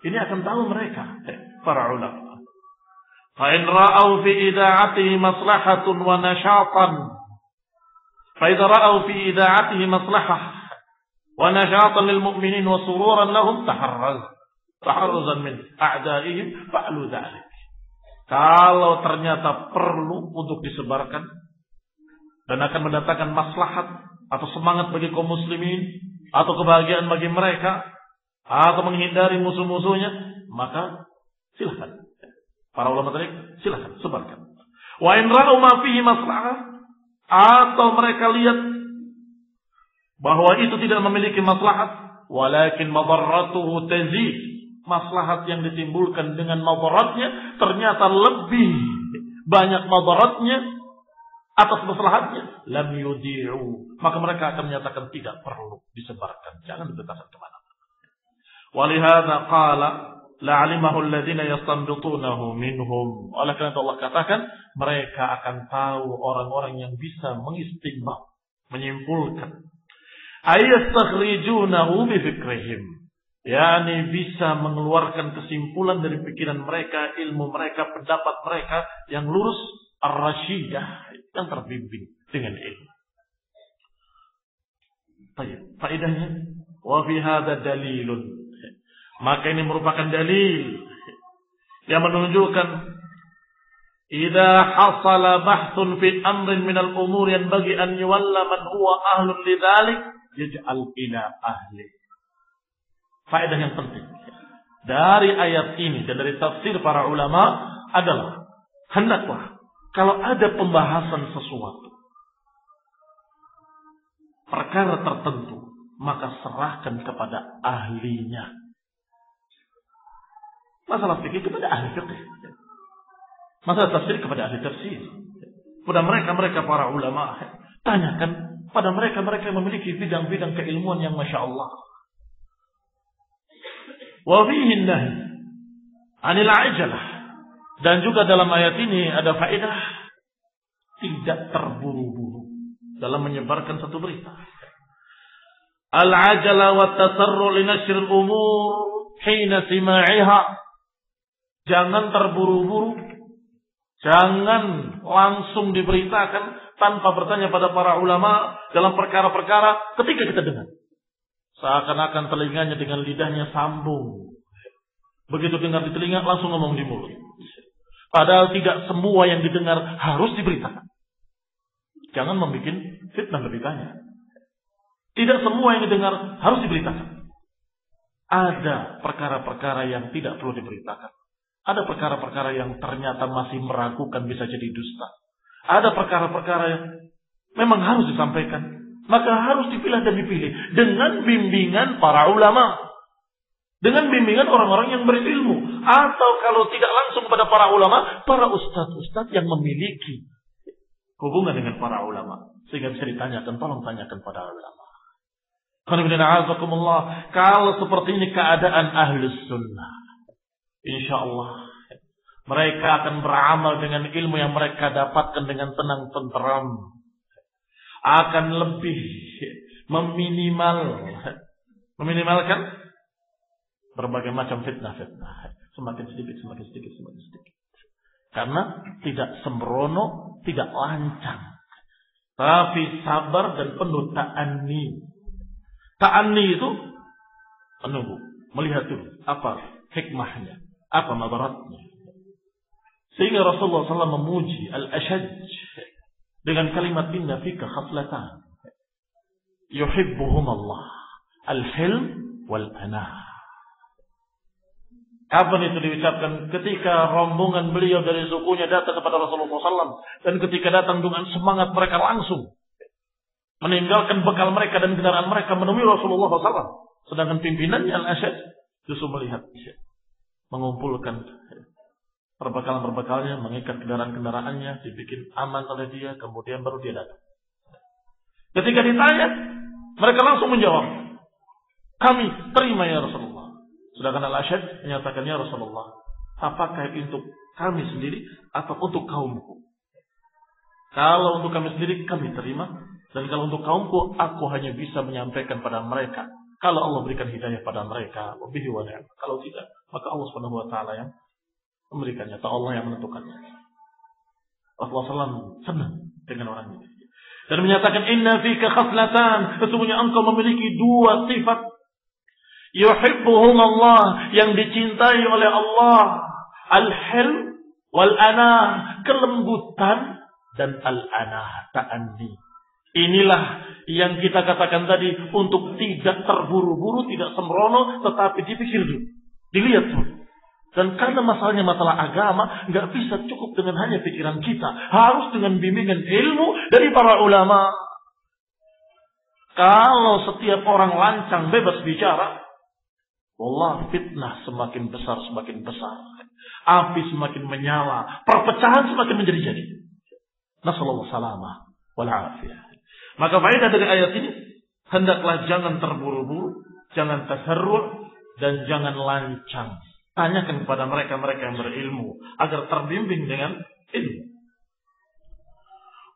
Ini akan tahu mereka, para ulama. Fa in ra'au fi ida'atihi maslahatun wa nashatan, fa idza ra'au fi ida'atihi maslahah wa nashatan lil mu'minin wa sururan lahum taharruzan min a'daihim fa'alu dzalik. Kalau ternyata perlu untuk disebarkan dan akan mendatangkan maslahat atau semangat bagi kaum muslimin atau kebahagiaan bagi mereka atau menghindari musuh-musuhnya, maka silakan. Para ulama tadi silakan sebarkan. Wa in ra'u ma fihi maslahah, atau mereka lihat bahwa itu tidak memiliki maslahat, walakin madarratuhu tazid, maslahat yang ditimbulkan dengan madaratnya ternyata lebih banyak madaratnya atas maslahatnya, lam yudi'u, maka mereka akan menyatakan tidak perlu disebarkan, jangan diberitakan kemana-mana. Walihada qala la'alimahu alladhina yastanbitunahu minhum, oleh karena Allah katakan mereka akan tahu orang-orang yang bisa mengistinbat, menyimpulkan, ayastakhrijunahu bifikrihim, yakni bisa mengeluarkan kesimpulan dari pikiran mereka, ilmu mereka, pendapat mereka yang lurus, ar-rasyidah, yang terbimbing dengan ilmu. Baik, faedahnya, wa fi hadza dalilun, maka ini merupakan dalil yang menunjukkan idza hasala bahthun fi amrin min al-umur yanbaghi an yuwalla man huwa ahlun lidzalik yaj'al ila ahli. Faedah yang penting dari ayat ini dan dari tafsir para ulama adalah, hendaklah kalau ada pembahasan sesuatu, perkara tertentu, maka serahkan kepada ahlinya. Masalah fikih kepada ahli fikih, masalah tafsir kepada ahli tafsir, kepada mereka para ulama. Tanyakan pada mereka yang memiliki bidang-bidang keilmuan yang masya Allah. Wa fihi nahy 'anil 'ajalah, dan juga dalam ayat ini ada faedah tidak terburu-buru dalam menyebarkan satu berita. Al-'ajala wa tasarru li nashr al-umur hina sima'iha, jangan terburu-buru, jangan langsung diberitakan tanpa bertanya pada para ulama dalam perkara-perkara ketika kita dengar. Seakan-akan telinganya dengan lidahnya sambung. Begitu dengar di telinga langsung ngomong di mulut. Padahal tidak semua yang didengar harus diberitakan. Jangan membuat fitnah beritanya. Tidak semua yang didengar harus diberitakan. Ada perkara-perkara yang tidak perlu diberitakan. Ada perkara-perkara yang ternyata masih meragukan bisa jadi dusta. Ada perkara-perkara yang memang harus disampaikan. Maka harus dipilah dan dipilih. Dengan bimbingan para ulama. Dengan bimbingan orang-orang yang berilmu. Atau kalau tidak langsung kepada para ulama, para ustadz-ustadz yang memiliki hubungan dengan para ulama. Sehingga bisa ditanyakan, tolong tanyakan pada ulama. Kalau seperti ini keadaan ahlus sunnah, insya Allah mereka akan beramal dengan ilmu yang mereka dapatkan dengan tenang tenteram, akan lebih meminimalkan berbagai macam fitnah-fitnah, semakin sedikit, karena tidak sembrono, tidak lancang, tapi sabar dan penuh ta'anni. Ta'anni itu menunggu, melihat dulu apa hikmahnya, apa madaratnya. Sehingga Rasulullah SAW memuji al-ashaj dengan kalimat inna fika khaslatan yuhibbuhum Allah, al-hilm wal-anah. Kapan itu diucapkan? Ketika rombongan beliau dari sukunya datang kepada Rasulullah SAW, dan ketika datang dengan semangat mereka langsung meninggalkan bekal mereka dan kendaraan mereka menemui Rasulullah SAW. Sedangkan pimpinannya Al-Ashaj justru melihat, mengumpulkan perbekalan-perbekalnya, mengikat kendaraan-kendaraannya, dibikin aman oleh dia, kemudian baru dia datang. Ketika ditanya, mereka langsung menjawab, kami terima ya Rasulullah. Sedangkan Al-Ashaj menyatakan, ya Rasulullah, apakah untuk kami sendiri atau untuk kaumku? Kalau untuk kami sendiri, kami terima. Dan kalau untuk kaumku, aku hanya bisa menyampaikan pada mereka. Kalau Allah berikan hidayah pada mereka, wabihi wa ni'am. Kalau tidak, maka Allah Subhanahu wa taala yang memberikannya, atau Allah yang menentukannya. Rasulullah SAW senang dengan orang ini. Dan menyatakan, inna fika khaslatan, sesungguhnya engkau memiliki dua sifat. Yuhibbuhum Allah, yang dicintai oleh Allah. Al-hilm wal-anah, kelembutan, dan al-anah, ta'anni. Inilah yang kita katakan tadi, untuk tidak terburu-buru, tidak sembrono, tetapi dipikir dulu, dilihat dulu. Dan karena masalahnya masalah agama, nggak bisa cukup dengan hanya pikiran kita, harus dengan bimbingan ilmu dari para ulama. Kalau setiap orang lancang bebas bicara, wallah, fitnah semakin besar, api semakin menyala, perpecahan semakin menjadi-jadi. Nasallallahu salamah wal afiyah. Maka faedah dari ayat ini, hendaklah jangan terburu-buru, jangan tasarru', dan jangan lancang. Tanyakan kepada mereka-mereka yang berilmu agar terbimbing dengan ilmu.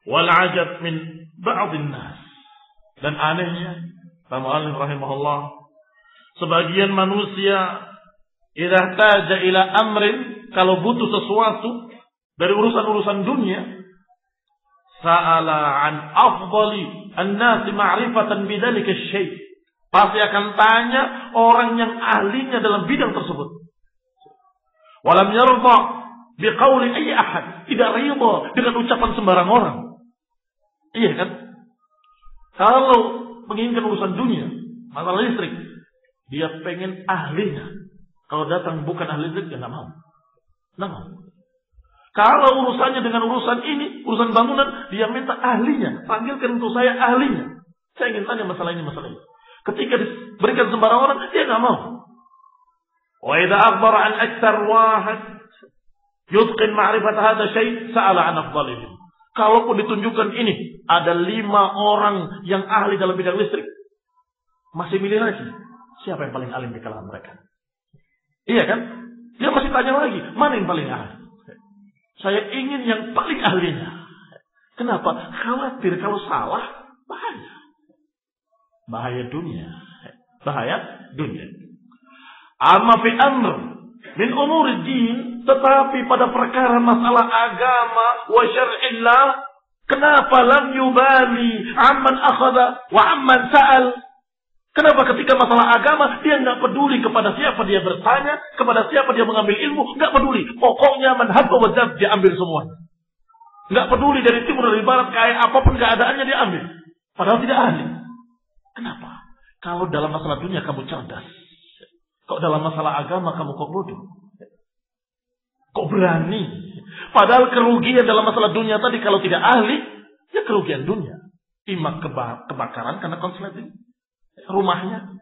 Wal ajab min ba'dhin nas. Dan anehnya, Al-Mu'allif rahimahullah, sebagian manusia idza taja ila amrin, kalau butuh sesuatu dari urusan-urusan dunia, sa'ala an afdali an-nasi ma'rifatan bidzalika syai'. Pasti akan tanya orang yang ahlinya dalam bidang tersebut. Walam yarda biqauli ayyi ahad. Tidak ridha dengan ucapan sembarang orang. Iya kan? Kalau menginginkan urusan dunia, masalah listrik, dia pengen ahlinya. Kalau datang bukan ahli listrik, dia enggak mau. Enggak mau. Kalau urusannya dengan urusan ini, urusan bangunan, dia minta ahlinya. Panggilkan untuk saya ahlinya. Saya ingin tanya masalah ini. Ketika diberikan sembarang orang, dia nggak mau. Wa idza akhbara an aktsar wahid yutqin ma'rifat hadha syai' sa'ala an afdalihim. Kalaupun ditunjukkan ini, ada 5 orang yang ahli dalam bidang listrik, masih milih lagi siapa yang paling alim di kalangan mereka. Iya kan? Dia masih tanya lagi, mana yang paling ahli? Saya ingin yang paling ahlinya. Kenapa? Khawatir kalau salah, bahaya. Bahaya dunia. Amma fi amr min umur din, tetapi pada perkara masalah agama wa syar'illah, kenapa lam yubali amman akhadha wa amman sa'al? Kenapa ketika masalah agama dia nggak peduli kepada siapa dia bertanya, kepada siapa dia mengambil ilmu, nggak peduli. Pokoknya man habba wa dzab dia ambil semua. Nggak peduli dari timur dari barat, kayak apapun keadaannya dia ambil. Padahal tidak ahli. Kenapa? Kalau dalam masalah dunia kamu cerdas, kok dalam masalah agama kamu kok bodoh? Kok berani? Padahal kerugian dalam masalah dunia tadi kalau tidak ahli, ya kerugian dunia. Imak kebakaran karena konsleting rumahnya,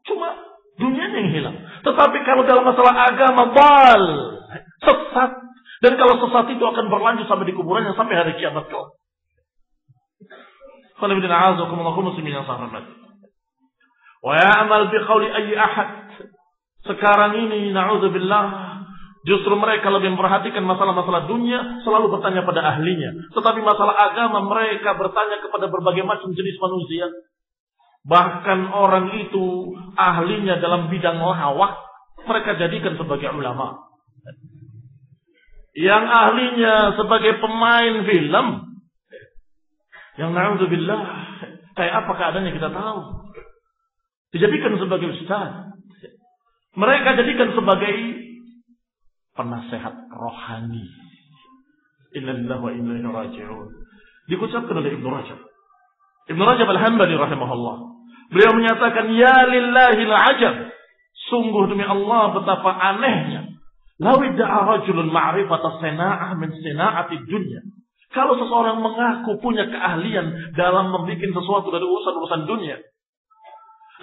cuma dunianya yang hilang. Tetapi kalau dalam masalah agama, bal sesat, dan kalau sesat itu akan berlanjut sampai di kuburannya sampai hari kiamat kelak. Wa ya'mal bi qawli ayyi ahad. Sekarang ini na'udzubillah, justru mereka lebih memperhatikan masalah-masalah dunia, selalu bertanya pada ahlinya. Tetapi masalah agama mereka bertanya kepada berbagai macam jenis manusia. Bahkan orang itu ahlinya dalam bidang lawak, mereka jadikan sebagai ulama. Yang ahlinya sebagai pemain film, yang na'udzubillah, kayak apa keadaannya kita tahu. Dijadikan sebagai ustaz. Mereka jadikan sebagai penasehat rohani. Inna lillahi wa inna ilaihi raji'un. Dikucapkan oleh Ibnu Rajab. Ibnu Rajab Al-Hanbali rahimahullah. Beliau menyatakan, ya lillahil ajab. Sungguh demi Allah betapa anehnya. Law idda'a rajulun ma'rifata sina'ah min sina'ati dunya. Kalau seseorang mengaku punya keahlian dalam membuat sesuatu dari urusan-urusan dunia.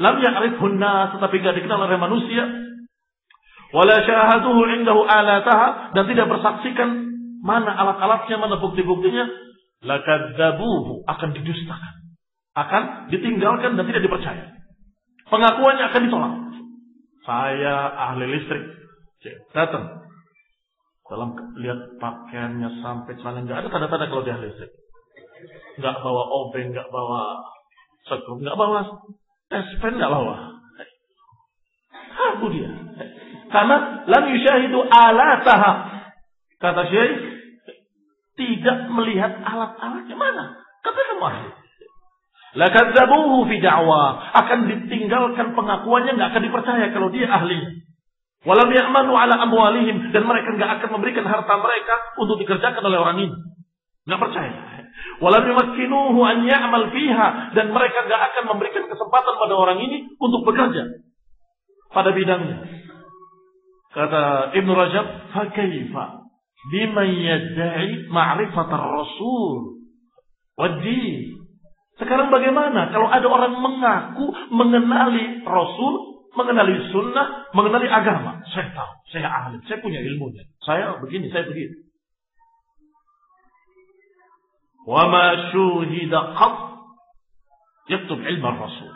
Lam ya'rifhun nas, tetapi tidak dikenal oleh manusia. Wala syahaduhu indahu alataha, dan tidak bersaksikan mana alat-alatnya, mana bukti-buktinya. Lakadzabuhu, akan didustakan. Akan ditinggalkan dan tidak dipercaya. Pengakuannya akan ditolak. Saya ahli listrik. Datang. Dalam lihat pakaiannya sampai celana, nggak ada tanda-tanda kalau dia ahli listrik. Nggak bawa obeng, nggak bawa sekrup, nggak bawa tespen, nggak bawa. Aku dia. Karena lam yusyahidu alataha. Kata Syekh, tidak melihat alat-alatnya mana. Katakan ahli. Lakadzabuhu fi da'wa, akan ditinggalkan pengakuannya, enggak akan dipercaya kalau dia ahli. Walam ya'manu ala amwalihim, dan mereka enggak akan memberikan harta mereka untuk dikerjakan oleh orang ini. Enggak percaya. Walam yumakkinuhu an ya'mal fiha, dan mereka enggak akan memberikan kesempatan pada orang ini untuk bekerja pada bidangnya. Kata Ibnu Rajab, fa kaifa biman yad'i ma'rifatar rasul wad-din. Sekarang bagaimana kalau ada orang mengaku mengenali Rasul, mengenali sunnah, mengenali agama? Saya tahu, saya ahli, saya punya ilmunya. Saya begini, saya begitu. Wa ma syuhida qat yaktub ilmu Rasul.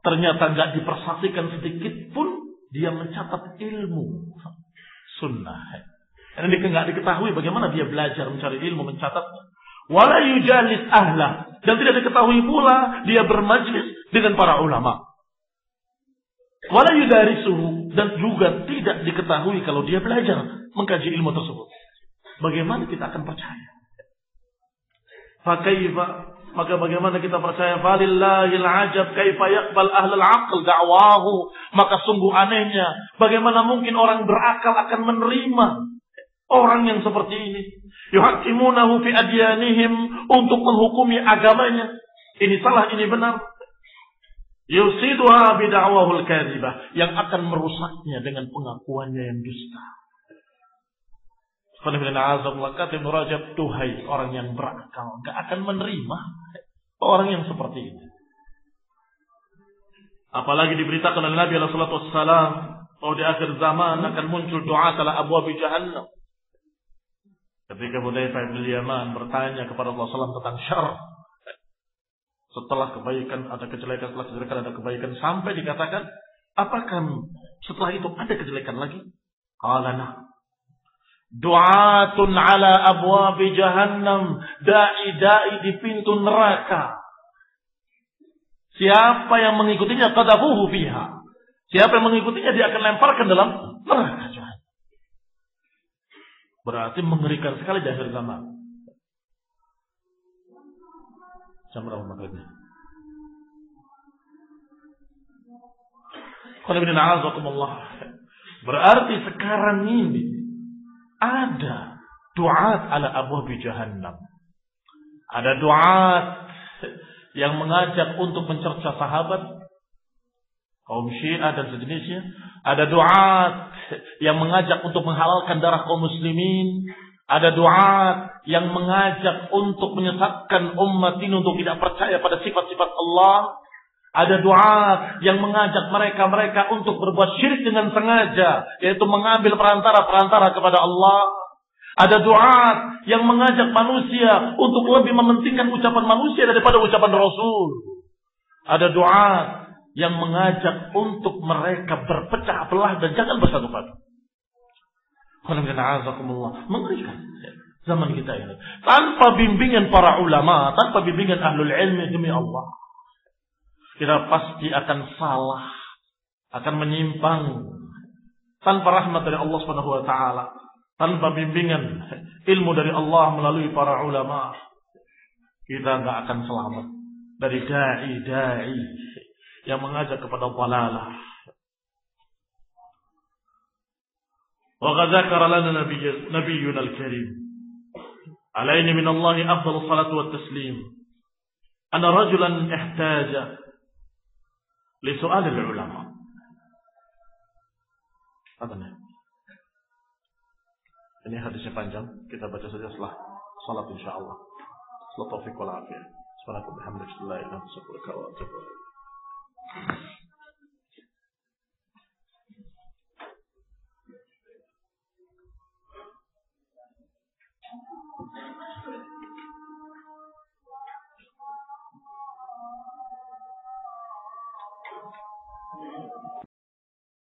Ternyata enggak dipersaksikan sedikit pun dia mencatat ilmu sunnah. Ini enggak diketahui bagaimana dia belajar mencari ilmu, mencatatnya. Wala yujalis ahla, dan tidak diketahui pula dia bermajlis dengan para ulama. Wala yudarisuhu, dan juga tidak diketahui kalau dia belajar mengkaji ilmu tersebut. Bagaimana kita akan percaya? Fakaifa, maka bagaimana kita percaya? Falillahil ajab kaifa yaqbal ahlul aql da'wahu. Maka sungguh anehnya, bagaimana mungkin orang berakal akan menerima orang yang seperti ini. Yuhakimunahu fi adyanihim, untuk menghukumi agamanya. Ini salah, ini benar. Yusiduha bid'awahul kadhibah, yang akan merusaknya dengan pengakuannya yang dusta. Kata Ibnu Rajab, tuhai orang yang berakal, gak akan menerima orang yang seperti ini. Apalagi diberitakan oleh Nabi sallallahu alaihi wasallam bahwa di akhir zaman akan muncul doa ala abwab jahannam. Ketika Hudzaifah bin Yaman bertanya kepada Rasulullah SAW tentang syarr, setelah kebaikan ada kejelekan, setelah kejelekan ada kebaikan, sampai dikatakan, apakah setelah itu ada kejelekan lagi? Qala nah. Du'atun ala abwabi jahannam, da'i di pintu neraka. Siapa yang mengikutinya qadhafuhu fiha. Siapa yang mengikutinya dia akan lemparkan dalam neraka jahannam. Berarti mengerikan sekali di akhir zaman. Jam berapa maghribnya? Berarti sekarang ini ada duat ala abwabi jahannam. Ada duat yang mengajak untuk mencerca sahabat, kaum Syiah dan sejenisnya. Ada duat yang mengajak untuk menghalalkan darah kaum muslimin. Ada duat yang mengajak untuk menyesatkan umat ini untuk tidak percaya pada sifat-sifat Allah. Ada duat yang mengajak mereka untuk berbuat syirik dengan sengaja, yaitu mengambil perantara-perantara kepada Allah. Ada duat yang mengajak manusia untuk lebih mementingkan ucapan manusia daripada ucapan Rasul. Ada duat yang mengajak untuk mereka berpecah belah dan jangan bersatu padu. Mengerikan zaman kita ini. Tanpa bimbingan para ulama, tanpa bimbingan ahlul ilmi, demi Allah, kita pasti akan salah, akan menyimpang. Tanpa rahmat dari Allah Subhanahu wa taala, tanpa bimbingan ilmu dari Allah melalui para ulama, kita enggak akan selamat dari dai yang mengajak kepada dhalalah. Wa qad dzakara lana nabiyyuna al-karim alaihi min Allah afdhalus salatu wat taslim anna rajulan ihtaja li su'al al-ulama. Ini hadisnya panjang, kita baca saja setelah salat insyaallah. Semoga taufik wal afiyah. Subhanaka wa bihamdika la ilaha illa anta astaghfiruka wa atubu ilaik.